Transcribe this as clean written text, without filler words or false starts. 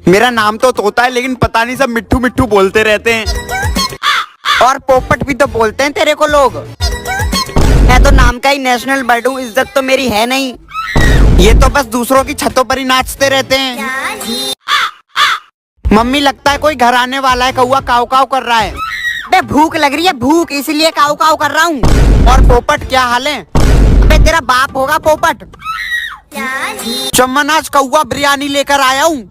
मेरा नाम तो तोता है, लेकिन पता नहीं सब मिट्ठू मिट्ठू बोलते रहते हैं। और पोपट भी तो बोलते हैं तेरे को लोग। मैं तो नाम का ही नेशनल बर्ड हूँ, इज्जत तो मेरी है नहीं। ये तो बस दूसरों की छतों पर ही नाचते रहते हैं। मम्मी, लगता है कोई घर आने वाला है। कौवा काव काव कर रहा है। बे भूख लग रही है, भूख, इसलिए काव काव कर रहा हूँ। और पोपट, क्या हाल है? बे तेरा बाप होगा पोपट। चमन, आज कौवा बिरयानी लेकर आया हूँ।